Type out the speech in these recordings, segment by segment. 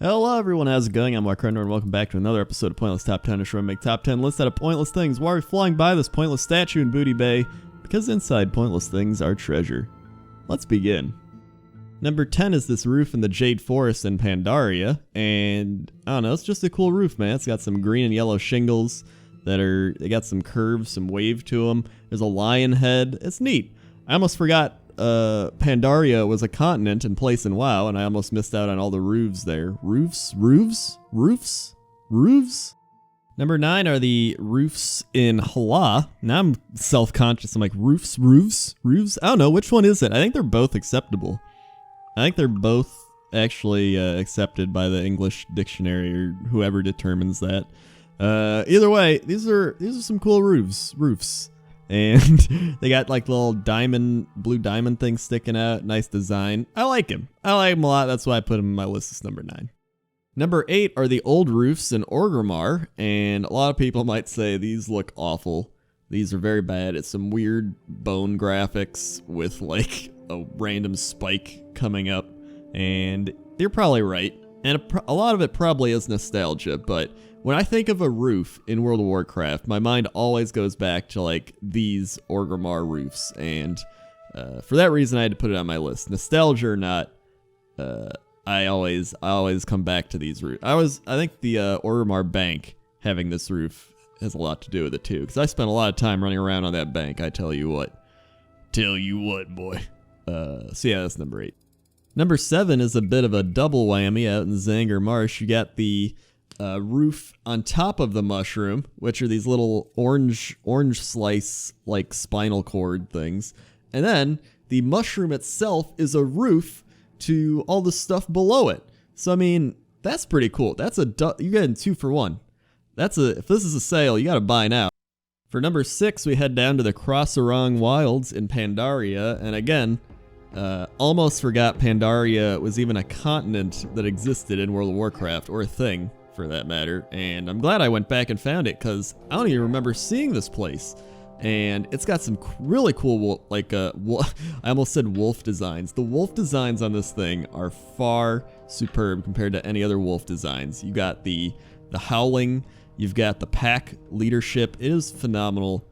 Hello everyone, how's it going? I'm WoWcrendor and welcome back to another episode of Pointless Top 10, where I make top 10 lists out of pointless things. Why are we flying by this pointless statue in Booty Bay? Because inside pointless things are treasure. Let's begin. Number 10 is this roof in the Jade Forest in Pandaria, and I don't know, it's just a cool roof, man. It's got some green and yellow shingles they got some curves, some wave to them. There's a lion head. It's neat. I almost forgot Pandaria was a continent and place in WoW, and I almost missed out on all the roofs there. Roofs? Number 9 are the roofs in Hala. Now I'm self-conscious. I'm like, roofs? I don't know. Which one is it? I think they're both acceptable. I think they're both actually accepted by the English dictionary or whoever determines that. Either way, these are some cool roofs. And they got like little blue diamond things sticking out. Nice design. I like them a lot. That's why I put them in my list as number 9. Number 8 are the old roofs in Orgrimmar. And a lot of people might say these look awful. These are very bad. It's some weird bone graphics with like a random spike coming up. And they're probably right. And a lot of it probably is nostalgia, but when I think of a roof in World of Warcraft, my mind always goes back to like these Orgrimmar roofs, and for that reason I had to put it on my list. Nostalgia or not, I always come back to these roofs. I think the Orgrimmar bank having this roof has a lot to do with it too, because I spent a lot of time running around on that bank. I tell you what, boy. So yeah, that's number 8. Number 7 is a bit of a double whammy out in Zanger Marsh. You got the roof on top of the mushroom, which are these little orange slice like spinal cord things, and then the mushroom itself is a roof to all the stuff below it. So I mean, that's pretty cool. You're getting 2 for 1. If this is a sale, you gotta buy now. For number 6, we head down to the Crossarong Wilds in Pandaria, and again, almost forgot Pandaria was even a continent that existed in World of Warcraft, or a thing for that matter, and I'm glad I went back and found it, because I don't even remember seeing this place. And it's got some really cool, I almost said wolf designs. The wolf designs on this thing are far superb compared to any other wolf designs. You got the howling, you've got the pack leadership. It is phenomenal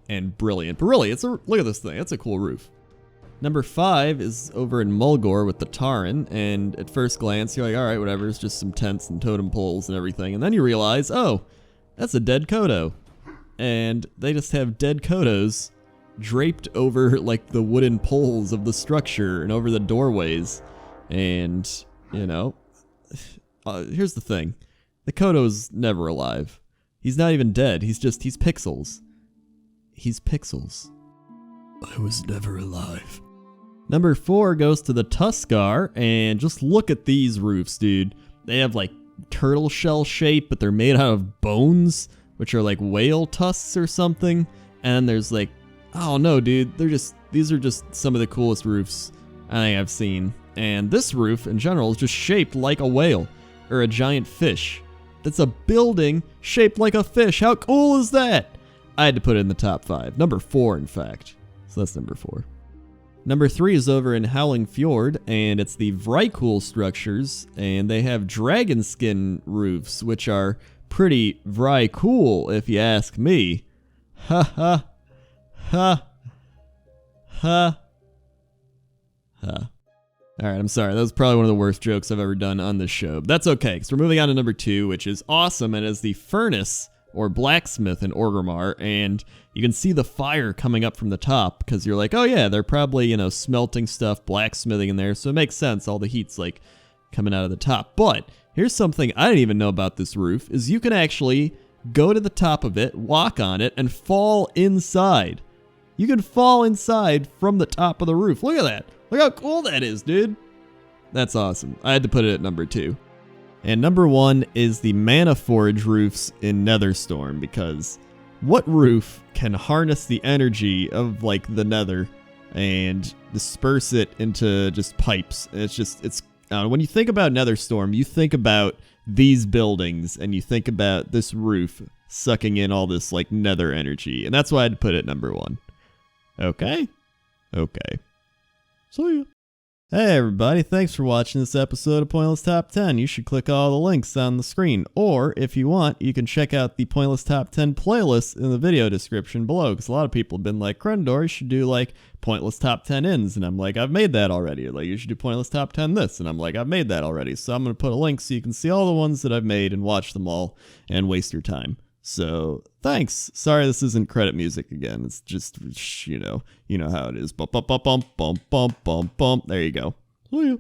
and brilliant. But really, look at this thing. It's a cool roof. Number 5 is over in Mulgore with the Tauren, and at first glance, you're like, alright, whatever, it's just some tents and totem poles and everything, and then you realize, oh, that's a dead Kodo. And they just have dead Kodos draped over, like, the wooden poles of the structure and over the doorways, and, you know, here's the thing. The Kodo's never alive. He's not even dead, he's pixels. He's pixels. I was never alive. Number 4 goes to the Tuskar, and just look at these roofs, dude. They have like turtle shell shape, but they're made out of bones, which are like whale tusks or something. And there's like, oh no, dude, these are just some of the coolest roofs I think I've seen. And this roof in general is just shaped like a whale or a giant fish. That's a building shaped like a fish. How cool is that? I had to put it in the top 5. Number 4, in fact. So that's number 4. Number 3 is over in Howling Fjord, and it's the Vrykul structures, and they have dragon skin roofs, which are pretty Vrykul, if you ask me. Ha ha. Ha. Ha. Ha. Alright, I'm sorry. That was probably one of the worst jokes I've ever done on this show. But that's okay, because we're moving on to number 2, which is awesome, and is the Furnace, or blacksmith in Orgrimmar, and you can see the fire coming up from the top, because you're like, oh yeah, they're probably, you know, smelting stuff, blacksmithing in there, so it makes sense, all the heat's like coming out of the top. But here's something I didn't even know about this roof, is you can actually go to the top of it, walk on it, and fall inside. You can fall inside from the top of the roof. Look at that. Look how cool that is, dude. That's awesome. I had to put it at number 2. And number 1 is the Mana Forge roofs in Netherstorm, because what roof can harness the energy of like the Nether and disperse it into just pipes? It's when you think about Netherstorm, you think about these buildings and you think about this roof sucking in all this like Nether energy, and that's why I had to put it at number 1. Okay. See ya. Hey everybody, thanks for watching this episode of Pointless Top 10. You should click all the links on the screen, or if you want, you can check out the Pointless Top 10 playlist in the video description below, because a lot of people have been like, Crendor, you should do like Pointless Top 10 ins, and I'm like, I've made that already. Like, you should do Pointless Top 10 this, and I'm like, I've made that already. So I'm going to put a link so you can see all the ones that I've made and watch them all and waste your time. So, thanks. Sorry this isn't credit music again. It's just, you know how it is. Bump, bump, bump, bump, bump, bump, bump, bump. There you go. See ya.